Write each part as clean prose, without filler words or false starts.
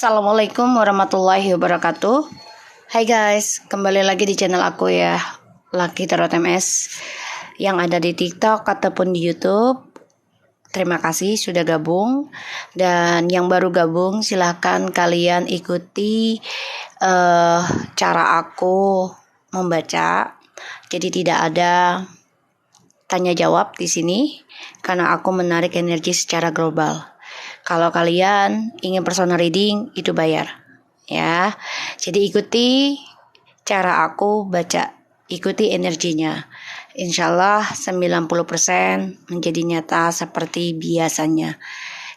Assalamualaikum warahmatullahi wabarakatuh. Hai guys, kembali lagi di channel aku ya, Lucky Tarot MS, yang ada di TikTok ataupun di YouTube. Terima kasih sudah gabung. Dan yang baru gabung, silahkan kalian ikuti cara aku membaca. Jadi tidak ada tanya jawab di sini karena aku menarik energi secara global. Kalau kalian ingin personal reading, itu bayar ya. Jadi ikuti cara aku baca, ikuti energinya. Insyaallah 90% menjadi nyata seperti biasanya.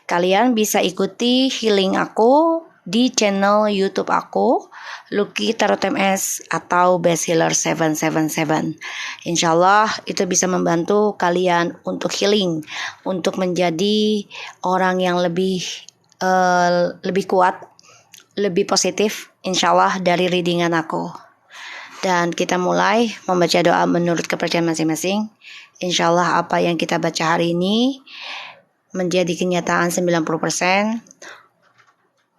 Kalian bisa ikuti healing aku di channel YouTube aku, Lucky Tarot MS atau Best Healer 777. Insyaallah itu bisa membantu kalian untuk healing, untuk menjadi orang yang lebih kuat, lebih positif, insyaallah dari readingan aku. Dan kita mulai membaca doa menurut kepercayaan masing-masing. Insyaallah apa yang kita baca hari ini menjadi kenyataan 90%.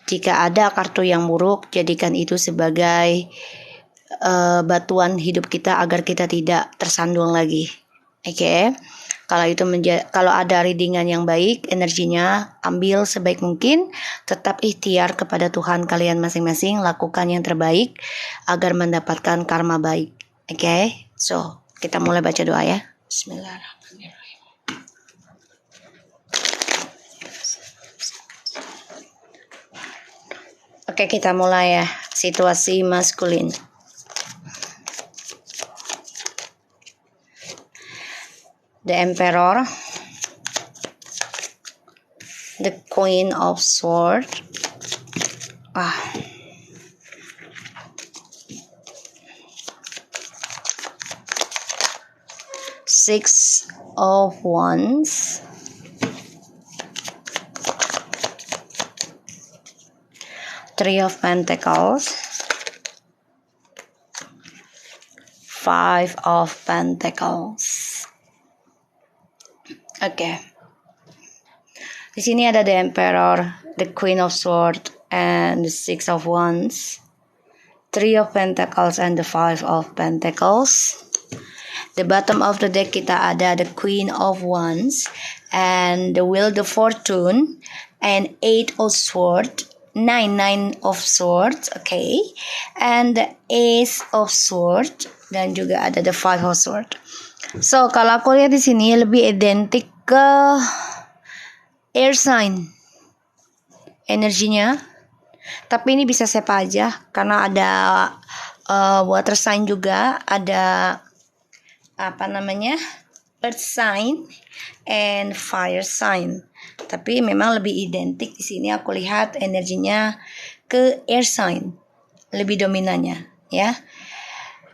Jika ada kartu yang buruk, jadikan itu sebagai batuan hidup kita agar kita tidak tersandung lagi. Oke. Kalau ada readingan yang baik, energinya ambil sebaik mungkin, tetap ikhtiar kepada Tuhan kalian masing-masing, lakukan yang terbaik agar mendapatkan karma baik. Oke. So, kita mulai baca doa ya. Bismillahirrahmanirrahim. Oke, kita mulai ya. Situasi maskulin. The Emperor, the Queen of Swords, Six of Wands, Three of Pentacles, Five of Pentacles. Oke. Di sini ada the Emperor, the Queen of Swords, and the Six of Wands, Three of Pentacles, and the Five of Pentacles. The bottom of the deck kita ada the Queen of Wands, and the Wheel of Fortune, and Eight of Swords, Nine of Swords, okay, and the Ace of Swords, dan juga ada the Five of Swords. So, kalau aku lihat di sini lebih identik ke air sign energinya. Tapi ini bisa siapa aja karena ada water sign juga, ada earth sign and fire sign. Tapi memang lebih identik di sini aku lihat energinya ke air sign, lebih dominannya ya.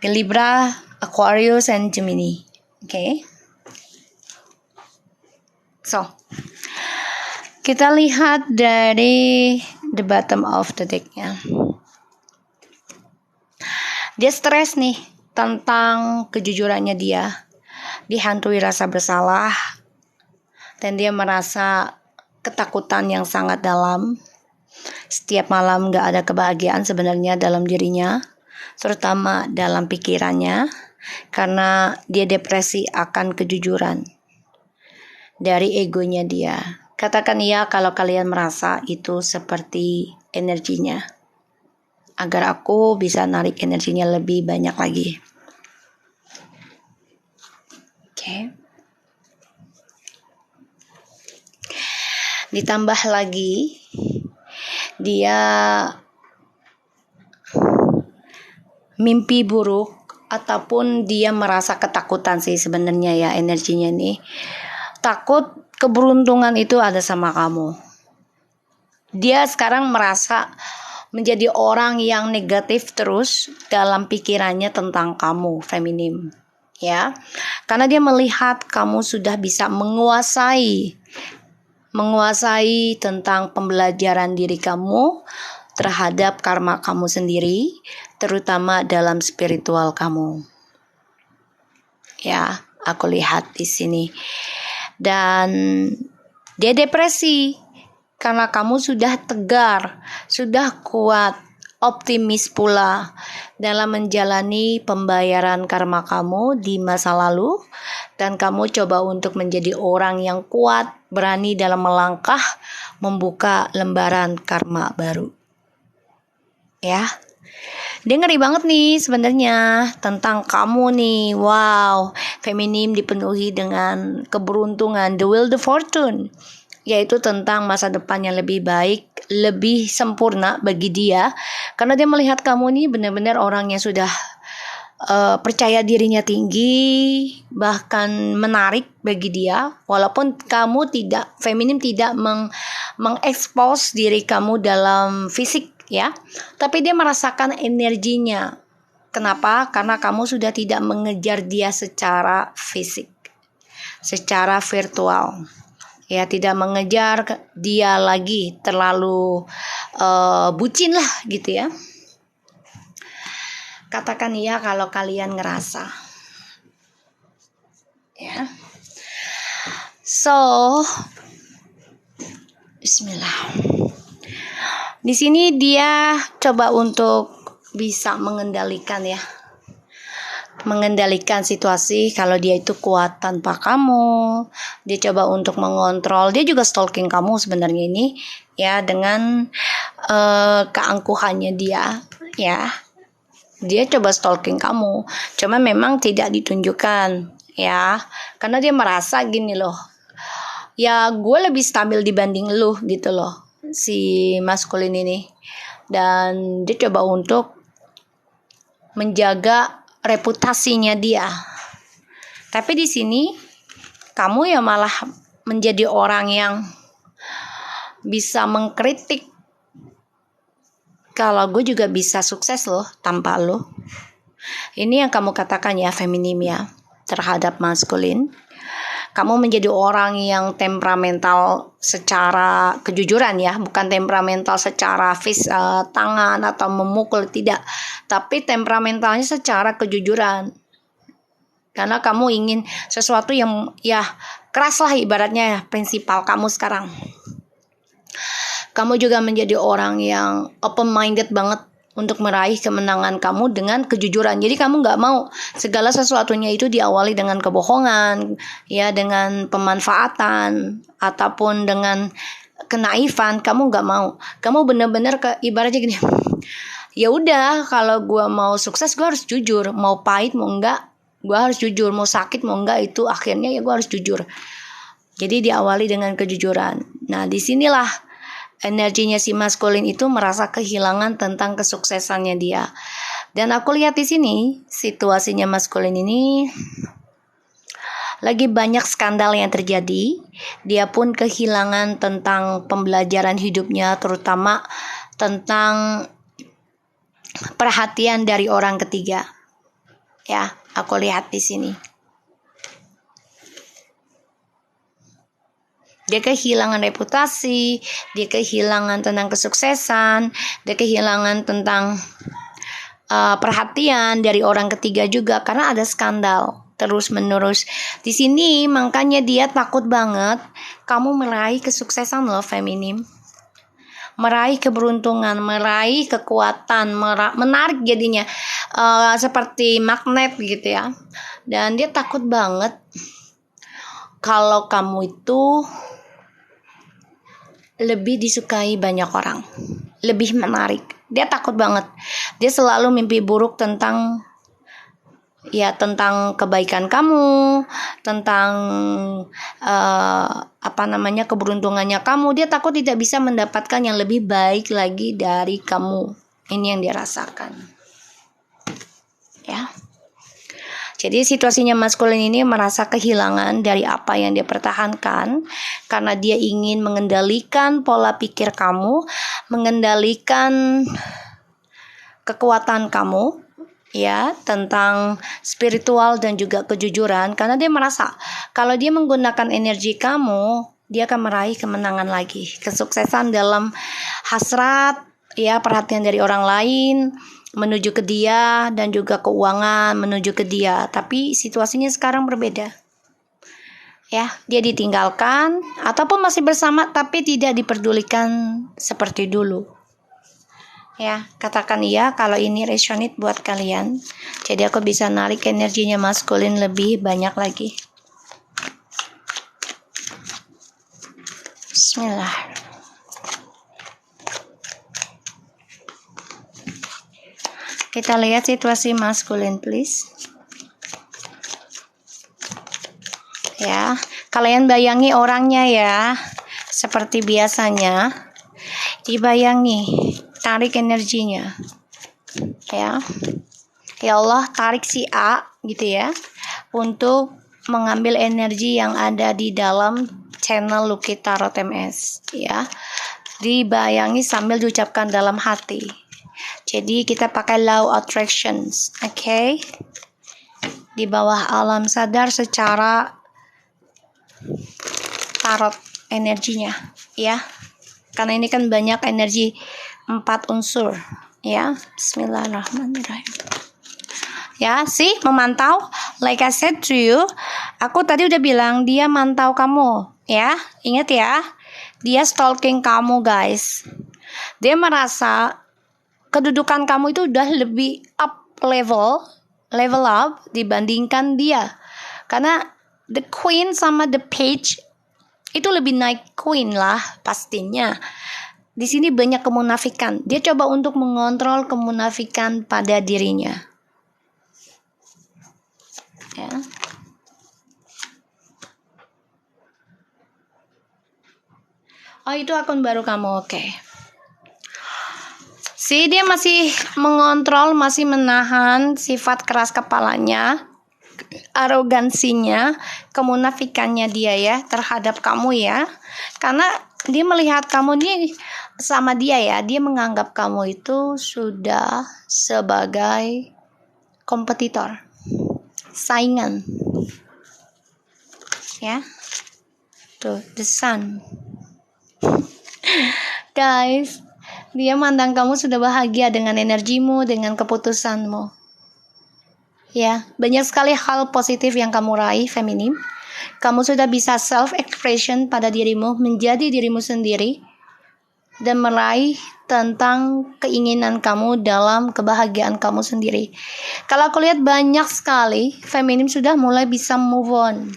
Ke Libra, Aquarius, and Gemini. Okay. So, kita lihat dari the bottom of the deck-nya. Dia stres nih tentang kejujurannya dia. Dihantui rasa bersalah. Dan dia merasa ketakutan yang sangat dalam. Setiap malam gak ada kebahagiaan sebenarnya dalam dirinya. Terutama dalam pikirannya. Karena dia depresi akan kejujuran dari egonya dia. Katakan iya kalau kalian merasa itu seperti energinya, agar aku bisa narik energinya lebih banyak lagi. Oke. Ditambah lagi dia mimpi buruk ataupun dia merasa ketakutan sih sebenarnya ya energinya nih. Takut keberuntungan itu ada sama kamu. Dia sekarang merasa menjadi orang yang negatif terus dalam pikirannya tentang kamu, feminim. Ya. Karena dia melihat kamu sudah bisa menguasai tentang pembelajaran diri kamu terhadap karma kamu sendiri, terutama dalam spiritual kamu. Ya, aku lihat di sini. Dan dia depresi karena kamu sudah tegar, sudah kuat, optimis pula dalam menjalani pembayaran karma kamu di masa lalu, dan kamu coba untuk menjadi orang yang kuat, berani dalam melangkah membuka lembaran karma baru. Ya. Dia ngeri banget nih sebenarnya tentang kamu nih. Wow, feminim dipenuhi dengan keberuntungan, the will, the fortune, yaitu tentang masa depan yang lebih baik, lebih sempurna bagi dia, karena dia melihat kamu nih benar-benar orang yang sudah percaya dirinya tinggi, bahkan menarik bagi dia. Walaupun kamu tidak, feminim tidak mengekspos diri kamu dalam fisik ya, tapi dia merasakan energinya. Kenapa? Karena kamu sudah tidak mengejar dia secara fisik, secara virtual. Ya, tidak mengejar dia lagi terlalu bucin lah gitu ya. Katakan iya kalau kalian ngerasa. Ya. So, bismillah. Di sini dia coba untuk bisa mengendalikan ya. Mengendalikan situasi kalau dia itu kuat tanpa kamu. Dia coba untuk mengontrol. Dia juga stalking kamu sebenarnya ini ya, dengan keangkuhannya dia ya. Dia coba stalking kamu. Cuma memang tidak ditunjukkan ya. Karena dia merasa gini loh. Ya gue lebih stabil dibanding lu gitu loh, si maskulin ini. Dan dia coba untuk menjaga reputasinya dia. Tapi di sini kamu ya malah menjadi orang yang bisa mengkritik kalau gue juga bisa sukses loh tanpa lo. Ini yang kamu katakan ya, feminim ya, terhadap maskulin. Kamu menjadi orang yang temperamental secara kejujuran ya, bukan temperamental secara tangan atau memukul, tidak. Tapi temperamentalnya secara kejujuran. Karena kamu ingin sesuatu yang ya keras lah ibaratnya, prinsipal kamu sekarang. Kamu juga menjadi orang yang open minded banget untuk meraih kemenangan kamu dengan kejujuran. Jadi kamu nggak mau segala sesuatunya itu diawali dengan kebohongan, ya, dengan pemanfaatan ataupun dengan kenaifan. Kamu nggak mau. Kamu benar-benar ibaratnya gini. Ya udah, kalau gue mau sukses gue harus jujur. Mau pahit mau enggak, gue harus jujur. Mau sakit mau enggak, itu akhirnya ya gue harus jujur. Jadi diawali dengan kejujuran. Nah, disinilah energinya si maskulin itu merasa kehilangan tentang kesuksesannya dia. Dan aku lihat di sini situasinya maskulin ini lagi banyak skandal yang terjadi. Dia pun kehilangan tentang pembelajaran hidupnya, terutama tentang perhatian dari orang ketiga. Ya, aku lihat di sini. Dia kehilangan reputasi, dia kehilangan tentang kesuksesan, dia kehilangan tentang perhatian dari orang ketiga juga karena ada skandal terus menerus. Di sini makanya dia takut banget kamu meraih kesuksesan loh, feminim. Meraih keberuntungan, meraih kekuatan, menarik jadinya seperti magnet gitu ya. Dan dia takut banget kalau kamu itu lebih disukai banyak orang, lebih menarik. Dia takut banget. Dia selalu mimpi buruk tentang kebaikan kamu, tentang keberuntungannya kamu. Dia takut tidak bisa mendapatkan yang lebih baik lagi dari kamu. Ini yang dia rasakan. Ya. Jadi situasinya maskulin ini merasa kehilangan dari apa yang dia pertahankan karena dia ingin mengendalikan pola pikir kamu, mengendalikan kekuatan kamu ya, tentang spiritual dan juga kejujuran, karena dia merasa kalau dia menggunakan energi kamu, dia akan meraih kemenangan lagi, kesuksesan dalam hasrat ya, perhatian dari orang lain menuju ke dia, dan juga keuangan menuju ke dia. Tapi situasinya sekarang berbeda. Ya, dia ditinggalkan ataupun masih bersama tapi tidak diperdulikan seperti dulu. Ya, katakan iya kalau ini resonate buat kalian. Jadi aku bisa narik energinya maskulin lebih banyak lagi. Bismillah. Kita lihat situasi maskulin, please. Ya, kalian bayangi orangnya ya. Seperti biasanya. Dibayangi, tarik energinya. Ya. Ya Allah, tarik si A gitu ya. Untuk mengambil energi yang ada di dalam channel Lucky Tarot MS ya. Dibayangi sambil diucapkan dalam hati. Jadi kita pakai law attractions, oke? Di bawah alam sadar secara tarot energinya ya. Karena ini kan banyak energi 4 unsur ya. Bismillahirrahmanirrahim. Ya, sih memantau. Like I said to you, aku tadi udah bilang dia mantau kamu ya. Ingat ya, dia stalking kamu guys. Dia merasa kedudukan kamu itu udah lebih up level up dibandingkan dia. Karena the queen sama the page itu lebih naik queen lah pastinya. Di sini banyak kemunafikan. Dia coba untuk mengontrol kemunafikan pada dirinya. Ya. Oh, itu akun baru kamu, oke. Si dia masih mengontrol, masih menahan sifat keras kepalanya, arogansinya, kemunafikannya dia ya terhadap kamu ya. Karena dia melihat kamu nih sama dia ya, dia menganggap kamu itu sudah sebagai kompetitor, saingan. Ya. Tuh, the sun. Guys, dia mandang kamu sudah bahagia dengan energimu, dengan keputusanmu. Ya, banyak sekali hal positif yang kamu raih, feminim. Kamu sudah bisa self-expression pada dirimu, menjadi dirimu sendiri, dan meraih tentang keinginan kamu dalam kebahagiaan kamu sendiri. Kalau aku lihat banyak sekali, feminim sudah mulai bisa move on.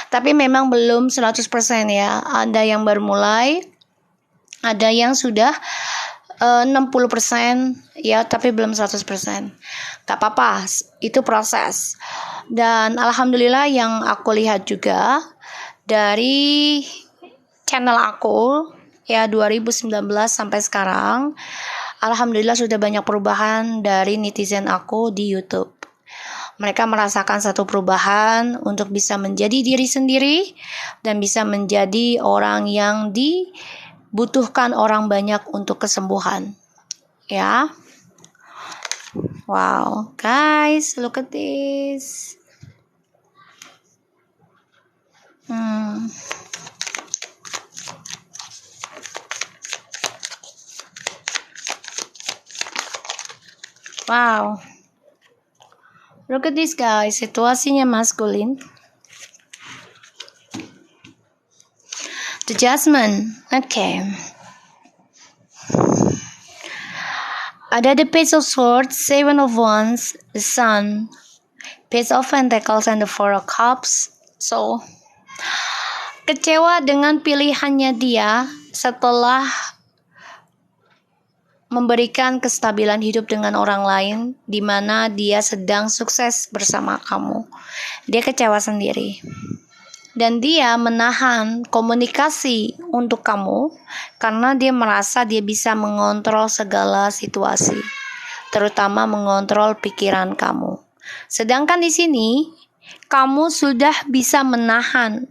Tapi memang belum 100% ya. Ada yang baru mulai, ada yang sudah 60% ya, tapi belum 100%. Gak apa-apa, itu proses. Dan alhamdulillah yang aku lihat juga dari channel aku ya 2019 sampai sekarang, alhamdulillah sudah banyak perubahan dari netizen aku di YouTube. Mereka merasakan satu perubahan untuk bisa menjadi diri sendiri dan bisa menjadi orang yang dibutuhkan orang banyak untuk kesembuhan. Ya. Wow, guys, look at this. Wow. Look at this guys, situasinya maskulin. The Judgment. Okay. Ada the Page of Swords, Seven of Wands, the Sun, Page of Pentacles, and the Four of Cups. So, kecewa dengan pilihannya dia setelah memberikan kestabilan hidup dengan orang lain, di mana dia sedang sukses bersama kamu. Dia kecewa sendiri. Dan dia menahan komunikasi untuk kamu karena dia merasa dia bisa mengontrol segala situasi, terutama mengontrol pikiran kamu. Sedangkan di sini kamu sudah bisa menahan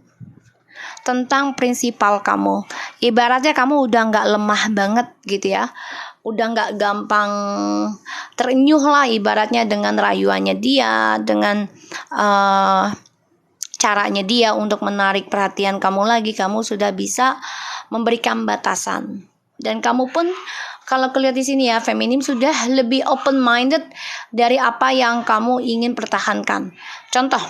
tentang prinsipal kamu. Ibaratnya kamu udah gak lemah banget gitu ya, udah gak gampang terenyuh lah ibaratnya dengan rayuannya dia, dengan caranya dia untuk menarik perhatian kamu lagi. Kamu sudah bisa memberikan batasan. Dan kamu pun kalau kelihatan di sini ya, feminim sudah lebih open minded dari apa yang kamu ingin pertahankan. Contoh,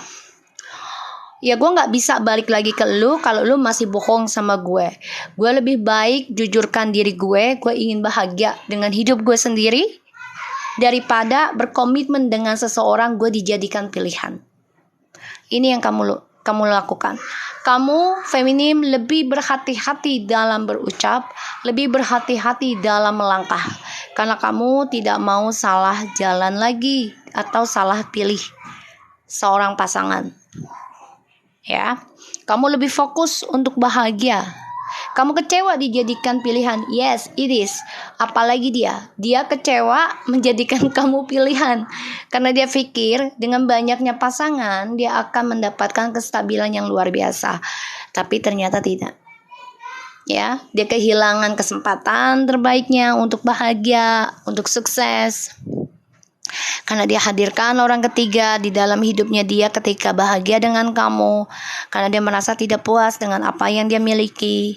Ya gue gak bisa balik lagi ke lu kalau lu masih bohong sama gue. Gue lebih baik jujurkan diri gue ingin bahagia dengan hidup gue sendiri daripada berkomitmen dengan seseorang gue dijadikan pilihan. Ini yang kamu lakukan. Kamu feminim lebih berhati-hati dalam berucap, lebih berhati-hati dalam melangkah. Karena kamu tidak mau salah jalan lagi atau salah pilih seorang pasangan. Ya, kamu lebih fokus untuk bahagia. Kamu kecewa dijadikan pilihan. Yes, it is. Apalagi dia kecewa menjadikan kamu pilihan. Karena dia pikir dengan banyaknya pasangan dia akan mendapatkan kestabilan yang luar biasa. Tapi ternyata tidak. Ya, dia kehilangan kesempatan terbaiknya untuk bahagia, untuk sukses. Karena dia hadirkan orang ketiga di dalam hidupnya dia ketika bahagia dengan kamu. Karena dia merasa tidak puas dengan apa yang dia miliki.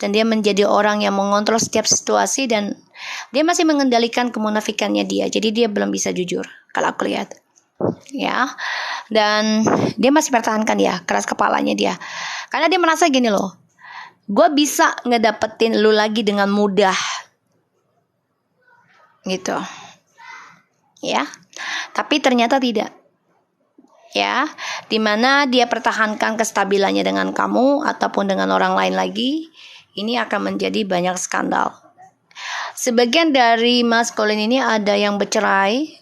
Dan dia menjadi orang yang mengontrol setiap situasi dan dia masih mengendalikan kemunafikannya dia. Jadi dia belum bisa jujur kalau aku lihat. Ya. Dan dia masih pertahankan ya, keras kepalanya dia. Karena dia merasa gini loh. Gue bisa ngedapetin lu lagi dengan mudah. Gitu. Ya, tapi ternyata tidak. Ya, dimana dia pertahankan kestabilannya dengan kamu ataupun dengan orang lain lagi, ini akan menjadi banyak skandal. Sebagian dari maskulin ini ada yang bercerai,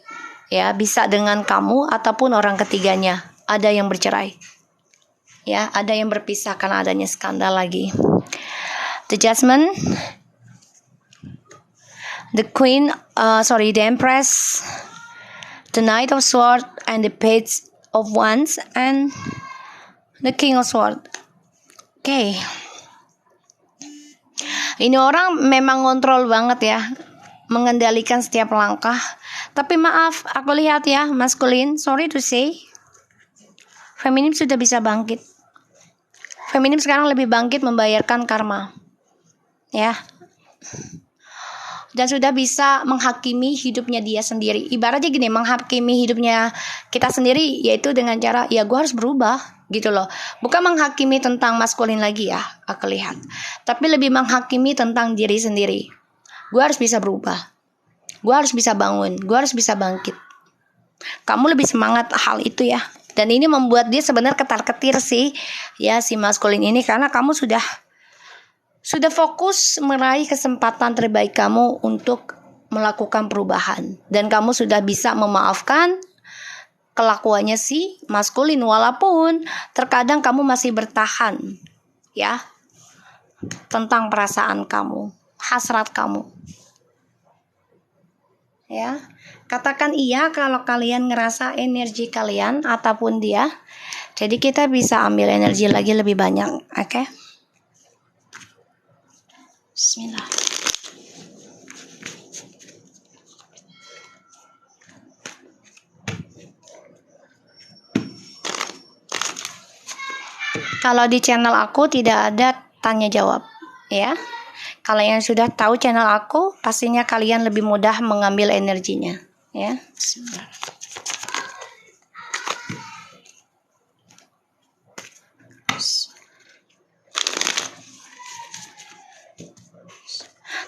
ya, bisa dengan kamu ataupun orang ketiganya, ada yang bercerai. Ya, ada yang berpisah karena adanya skandal lagi. The Judgment, the Empress, the Knight of Swords, and the Page of Wands, and the King of Swords. Oke. Ini orang memang ngontrol banget ya, mengendalikan setiap langkah. Tapi maaf, aku lihat ya, maskulin, sorry to say, feminim sudah bisa bangkit. Feminim sekarang lebih bangkit membayarkan karma. Ya. Dan sudah bisa menghakimi hidupnya dia sendiri. Ibaratnya gini, menghakimi hidupnya kita sendiri yaitu dengan cara ya gue harus berubah gitu loh. Bukan menghakimi tentang maskulin lagi ya, aku lihat. Tapi lebih menghakimi tentang diri sendiri. Gue harus bisa berubah. Gue harus bisa bangun. Gue harus bisa bangkit. Kamu lebih semangat hal itu ya. Dan ini membuat dia sebenarnya ketar-ketir sih ya si maskulin ini karena kamu sudah fokus meraih kesempatan terbaik kamu untuk melakukan perubahan. Dan kamu sudah bisa memaafkan kelakuannya si maskulin. Walaupun terkadang kamu masih bertahan. Ya. Tentang perasaan kamu. Hasrat kamu. Ya. Katakan iya kalau kalian ngerasa energi kalian ataupun dia. Jadi kita bisa ambil energi lagi lebih banyak. Oke. Bismillah. Kalau di channel aku tidak ada tanya jawab, ya. Kalau yang sudah tahu channel aku, pastinya kalian lebih mudah mengambil energinya, ya. Bismillah.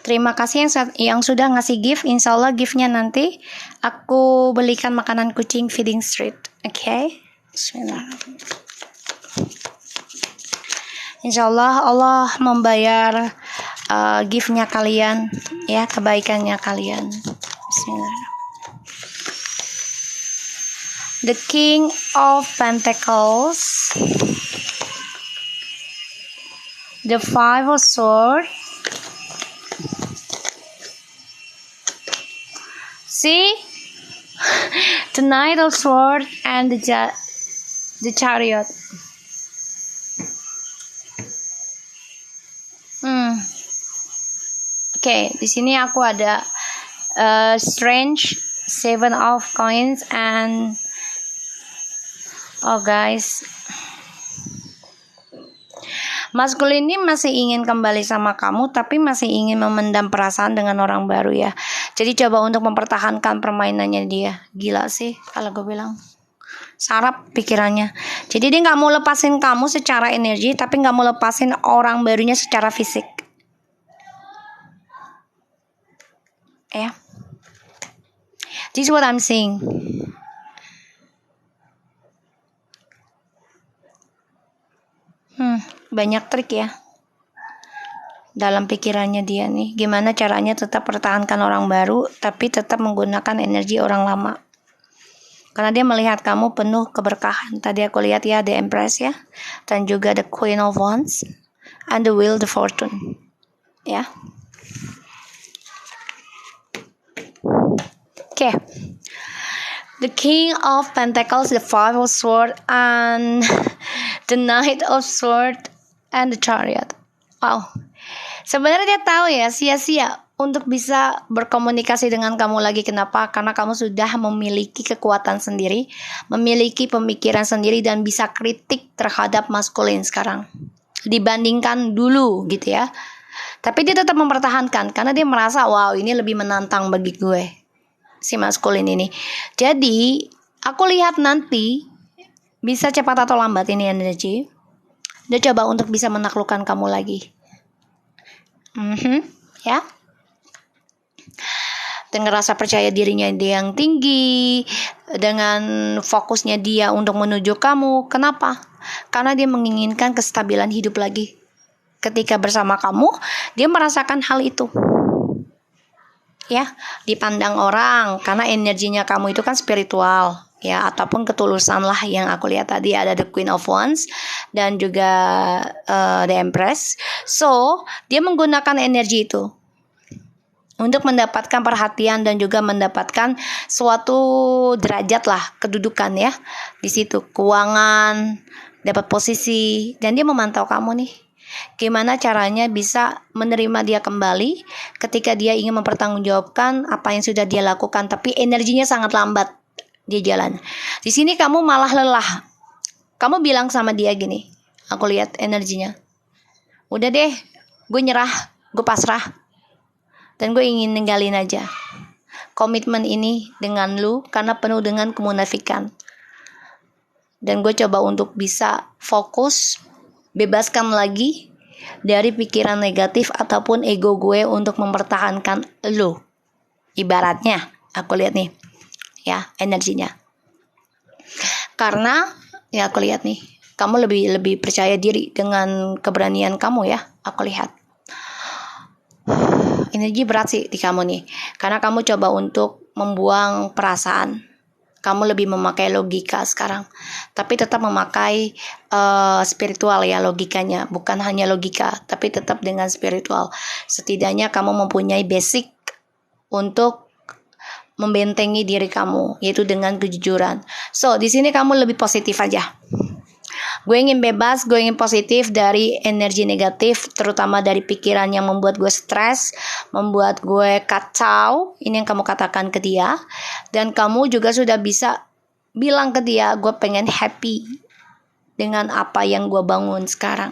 Terima kasih yang sudah ngasih gift. Insya Allah giftnya nanti aku belikan makanan kucing feeding street. Oke. Bismillah. Insya Allah membayar giftnya kalian, ya, kebaikannya kalian. Bismillah. The King of Pentacles, the Five of Swords. See, the Knight of Swords and the Chariot. Oke, di sini aku ada Strange, Seven of Coins, and guys, maskulin ini masih ingin kembali sama kamu, tapi masih ingin memendam perasaan dengan orang baru ya. Jadi coba untuk mempertahankan permainannya dia. Gila sih kalau gue bilang. sarap pikirannya. Jadi dia nggak mau lepasin kamu secara energi, tapi nggak mau lepasin orang barunya secara fisik. Ya, this is what I'm saying. Banyak trik ya dalam pikirannya dia nih. Gimana caranya tetap pertahankan orang baru, tapi tetap menggunakan energi orang lama. Karena dia melihat kamu penuh keberkahan. Tadi aku lihat ya, The Empress ya. Dan juga The Queen of Wands. And the Wheel, the Fortune. Ya. Oke. The King of Pentacles, the Five of Swords, and the Knight of Swords, and the Chariot. Wow. Sebenarnya dia tahu ya, sia-sia untuk bisa berkomunikasi dengan kamu lagi. Kenapa? Karena kamu sudah memiliki kekuatan sendiri, memiliki pemikiran sendiri, dan bisa kritik terhadap maskulin sekarang dibandingkan dulu gitu ya. Tapi dia tetap mempertahankan karena dia merasa, wow, ini lebih menantang bagi gue, si maskulin ini. Jadi aku lihat nanti bisa cepat atau lambat ini energi, dia coba untuk bisa menaklukkan kamu lagi. Ya, dengan rasa percaya dirinya dia yang tinggi, dengan fokusnya dia untuk menuju kamu. Kenapa? Karena dia menginginkan kestabilan hidup lagi. Ketika bersama kamu, dia merasakan hal itu. Ya, dipandang orang karena energinya kamu itu kan spiritual ya, ataupun ketulusan lah yang aku lihat tadi. Ada The Queen of Wands dan juga The Empress. So dia menggunakan energi itu untuk mendapatkan perhatian dan juga mendapatkan suatu derajat lah, kedudukan ya di situ, keuangan, dapat posisi. Dan dia memantau kamu nih, gimana caranya bisa menerima dia kembali ketika dia ingin mempertanggungjawabkan apa yang sudah dia lakukan, tapi energinya sangat lambat dia jalan. Di sini kamu malah lelah. Kamu bilang sama dia gini, aku lihat energinya, udah deh, gue nyerah, gue pasrah, dan gue ingin ninggalin aja komitmen ini dengan lu karena penuh dengan kemunafikan. Dan gue coba untuk bisa fokus, bebaskan lagi dari pikiran negatif ataupun ego gue untuk mempertahankan lu. Ibaratnya aku lihat nih ya energinya. Karena ya aku lihat nih, kamu lebih percaya diri dengan keberanian kamu ya, aku lihat. Energi berat sih di kamu nih, karena kamu coba untuk membuang perasaan. Kamu lebih memakai logika sekarang, tapi tetap memakai spiritual ya logikanya. Bukan hanya logika, tapi tetap dengan spiritual. Setidaknya kamu mempunyai basic untuk membentengi diri kamu, yaitu dengan kejujuran. So di sini kamu lebih positif aja. Gue ingin bebas, gue ingin positif dari energi negatif, terutama dari pikiran yang membuat gue stres, membuat gue kacau. Ini yang kamu katakan ke dia. Dan kamu juga sudah bisa bilang ke dia, gue pengen happy dengan apa yang gue bangun sekarang.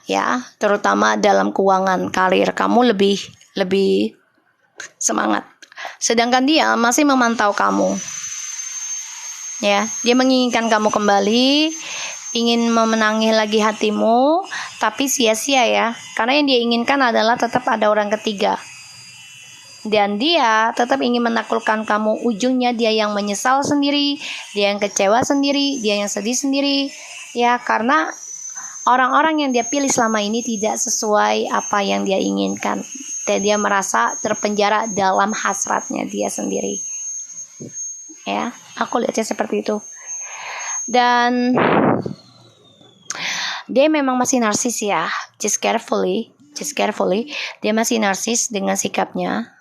Ya, terutama dalam keuangan, karir kamu lebih semangat. Sedangkan dia masih memantau kamu. Ya, dia menginginkan kamu kembali, ingin memenangi lagi hatimu, tapi sia-sia ya. Karena yang dia inginkan adalah tetap ada orang ketiga. Dan dia tetap ingin menaklukkan kamu. Ujungnya dia yang menyesal sendiri, dia yang kecewa sendiri, dia yang sedih sendiri. Ya, karena orang-orang yang dia pilih selama ini tidak sesuai apa yang dia inginkan. Dan dia merasa terpenjara dalam hasratnya dia sendiri. Ya, aku lihatnya seperti itu. Dan dia memang masih narsis ya. Just carefully. Dia masih narsis dengan sikapnya.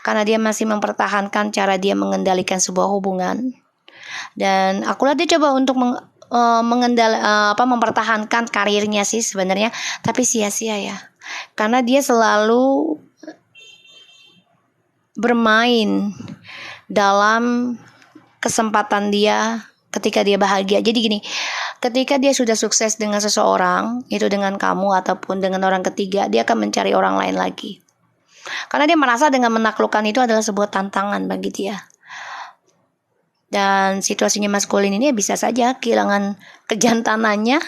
Karena dia masih mempertahankan cara dia mengendalikan sebuah hubungan. Dan aku lihat dia coba untuk mempertahankan karirnya sih sebenarnya, tapi sia-sia ya. Karena dia selalu bermain dalam kesempatan dia ketika dia bahagia. Jadi gini, ketika dia sudah sukses dengan seseorang, itu dengan kamu ataupun dengan orang ketiga, dia akan mencari orang lain lagi. Karena dia merasa dengan menaklukkan itu adalah sebuah tantangan bagi dia. Dan situasinya maskulin ini bisa saja kehilangan kejantanannya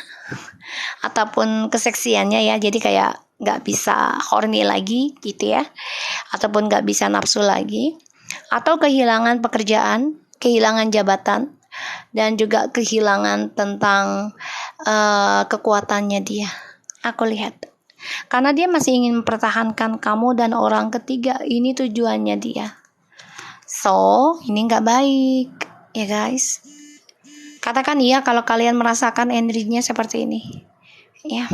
ataupun keseksiannya ya. Jadi kayak nggak bisa horny lagi gitu ya, ataupun nggak bisa nafsu lagi, atau kehilangan pekerjaan, kehilangan jabatan, dan juga kehilangan tentang kekuatannya dia. Aku lihat karena dia masih ingin mempertahankan kamu dan orang ketiga. Ini tujuannya dia. So ini nggak baik ya guys. Katakan iya kalau kalian merasakan energinya seperti ini ya.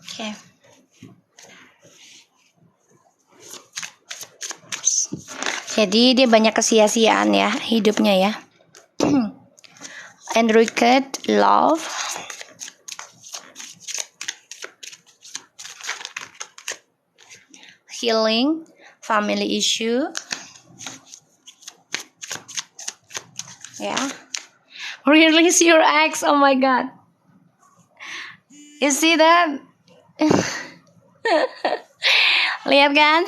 Oke. Jadi dia banyak kesia-siaan ya hidupnya ya. Enriched love, healing, family issue, yeah. Release your ex. Oh my god, you see that? Lihat kan?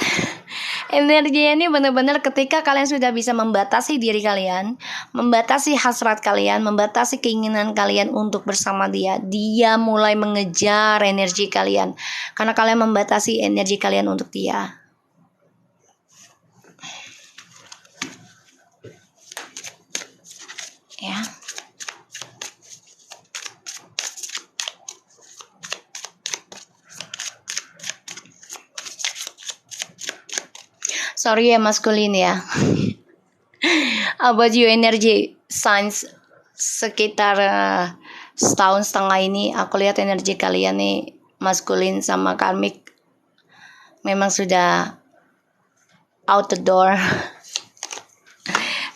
Energi ini benar-benar ketika kalian sudah bisa membatasi diri kalian, membatasi hasrat kalian, membatasi keinginan kalian untuk bersama dia. Dia mulai mengejar energi kalian karena kalian membatasi energi kalian untuk dia. Ya. Sorry ya maskulin ya. About you energy signs sekitar setahun setengah ini aku lihat energi kalian nih maskulin sama karmik memang sudah out the door.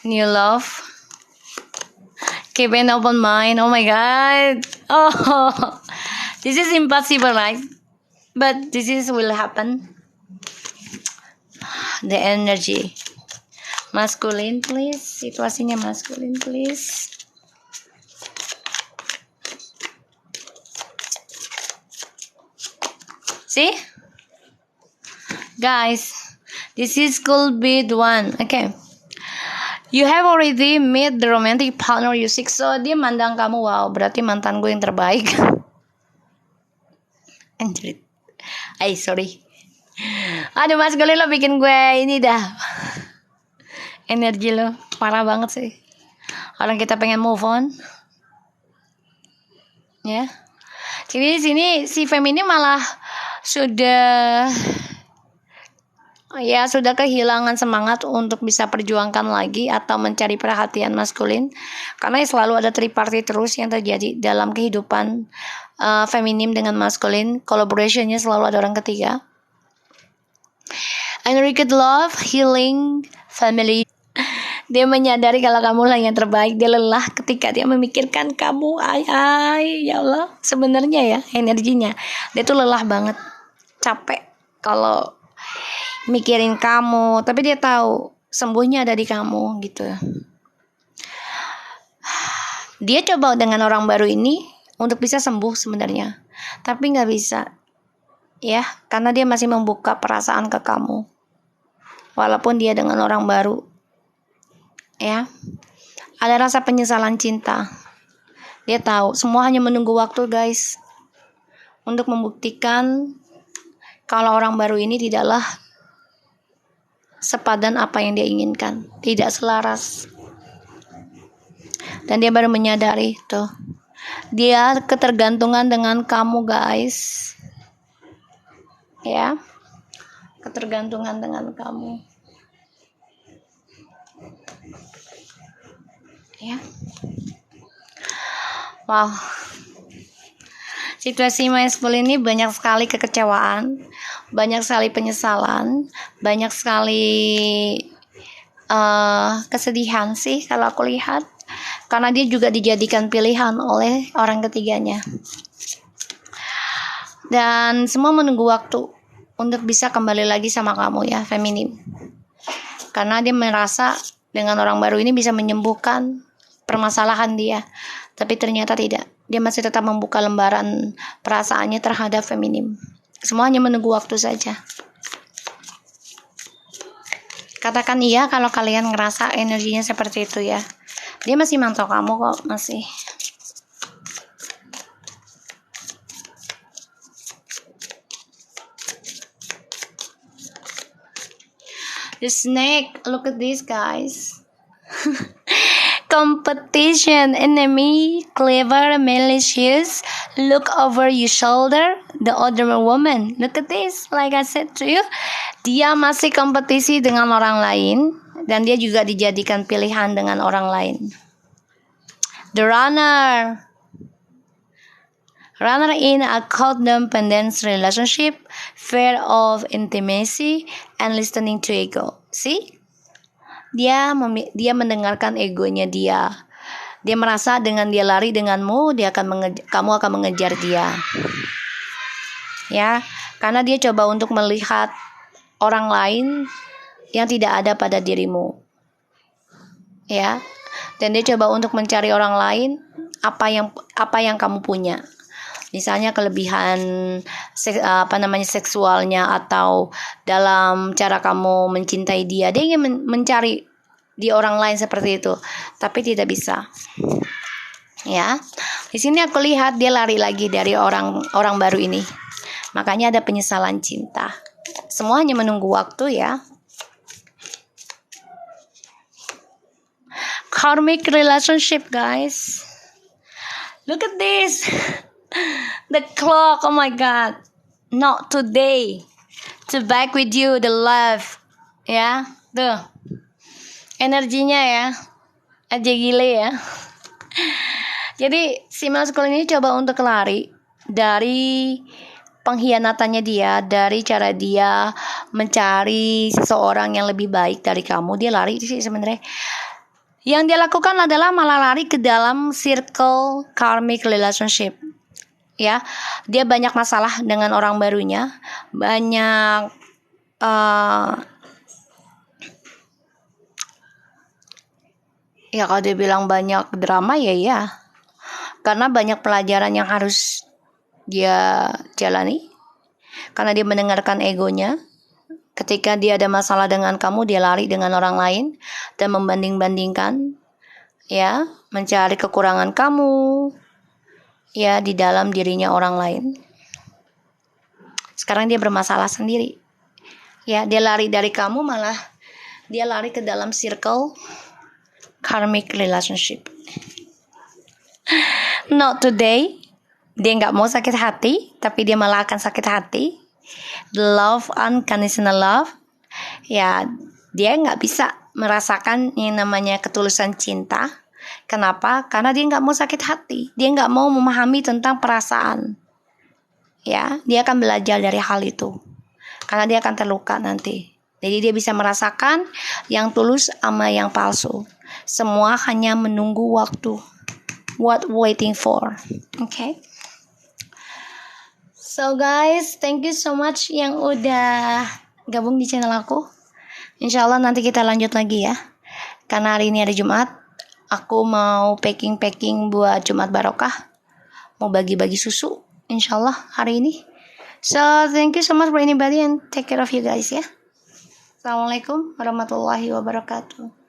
New love, keep an open mind. Oh my god, oh this is impossible, right? But this is will happen. The energy maskulin please, situasinya maskulin please. See guys, this is could be the one. Okay, you have already met the romantic partner you seek. So dia mandang kamu, wow berarti mantan gue yang terbaik. Anjir, sorry. Aduh maskulin lo bikin gue ini dah. Energi lo parah banget sih. Orang kita pengen move on. Ya. Jadi sini si feminim malah sudah kehilangan semangat untuk bisa perjuangkan lagi atau mencari perhatian maskulin karena selalu ada triparty terus yang terjadi dalam kehidupan feminim dengan maskulin. Collaborationnya selalu ada orang ketiga. Enriched love, healing, family. Dia menyadari kalau kamu lah yang terbaik. Dia lelah ketika dia memikirkan kamu. Ya Allah. Sebenarnya ya energinya dia tuh lelah banget, capek kalau mikirin kamu. Tapi dia tahu sembuhnya ada di kamu gitu. Dia coba dengan orang baru ini untuk bisa sembuh sebenarnya, tapi nggak bisa ya, karena dia masih membuka perasaan ke kamu walaupun dia dengan orang baru ya. Ada rasa penyesalan cinta. Dia tahu semua hanya menunggu waktu guys untuk membuktikan kalau orang baru ini tidaklah sepadan apa yang dia inginkan, tidak selaras. Dan dia baru menyadari tuh, dia ketergantungan dengan kamu guys ya, ketergantungan dengan kamu ya. Wow, situasi maskulin ini banyak sekali kekecewaan, banyak sekali penyesalan, banyak sekali kesedihan sih kalau aku lihat, karena dia juga dijadikan pilihan oleh orang ketiganya. Dan semua menunggu waktu untuk bisa kembali lagi sama kamu ya feminim, karena dia merasa dengan orang baru ini bisa menyembuhkan permasalahan dia. Tapi ternyata tidak. Dia masih tetap membuka lembaran perasaannya terhadap feminim. Semuanya menunggu waktu saja. Katakan iya kalau kalian ngerasa energinya seperti itu ya. Dia masih mantau kamu kok, masih. The snake, look at this guys. Competition, enemy, clever, malicious. Look over your shoulder, the other woman. Look at this, like I said to you. Dia masih kompetisi dengan orang lain, dan dia juga dijadikan pilihan dengan orang lain. The runner. Runner in a codependent relationship, fear of intimacy, and listening to ego. See? Dia mendengarkan egonya dia. Dia merasa dengan dia lari denganmu, kamu akan mengejar dia. Ya, karena dia coba untuk melihat orang lain yang tidak ada pada dirimu. Ya. Dan dia coba untuk mencari orang lain apa yang kamu punya. Misalnya kelebihan seksualnya, atau dalam cara kamu mencintai dia. Dia ingin mencari di orang lain seperti itu, tapi tidak bisa. Ya, di sini aku lihat dia lari lagi dari orang baru ini. Makanya ada penyesalan cinta. Semua hanya menunggu waktu ya. Karmic relationship guys. Look at this. The clock, oh my god. Not today. To back with you, the love. Ya, tuh. Energinya ya. Aja gile ya. Jadi si maskulin ini coba untuk lari dari pengkhianatannya dia, dari cara dia mencari seseorang yang lebih baik dari kamu. Dia lari sih sebenarnya. Yang dia lakukan adalah malah lari ke dalam circle karmic relationship. Ya, dia banyak masalah dengan orang barunya, banyak ya kalau dia bilang banyak drama ya, karena banyak pelajaran yang harus dia jalani, karena dia mendengarkan egonya. Ketika dia ada masalah dengan kamu, dia lari dengan orang lain dan membanding-bandingkan, ya, mencari kekurangan kamu, ya, di dalam dirinya orang lain. Sekarang dia bermasalah sendiri. Ya, dia lari dari kamu, malah dia lari ke dalam circle karmic relationship. Not today. Dia nggak mau sakit hati, tapi dia malah akan sakit hati. Love, unconditional love. Ya, dia nggak bisa merasakan yang namanya ketulusan cinta. Kenapa? Karena dia nggak mau sakit hati. Dia nggak mau memahami tentang perasaan. Ya, dia akan belajar dari hal itu. Karena dia akan terluka nanti. Jadi dia bisa merasakan yang tulus sama yang palsu. Semua hanya menunggu waktu. What waiting for? Okay. So guys, thank you so much yang udah gabung di channel aku. Insya Allah nanti kita lanjut lagi ya. Karena hari ini ada Jumat, aku mau packing buat Jumat Barokah. Mau bagi-bagi susu, insya Allah hari ini. So thank you so much for anybody and take care of you guys ya. Assalamualaikum warahmatullahi wabarakatuh.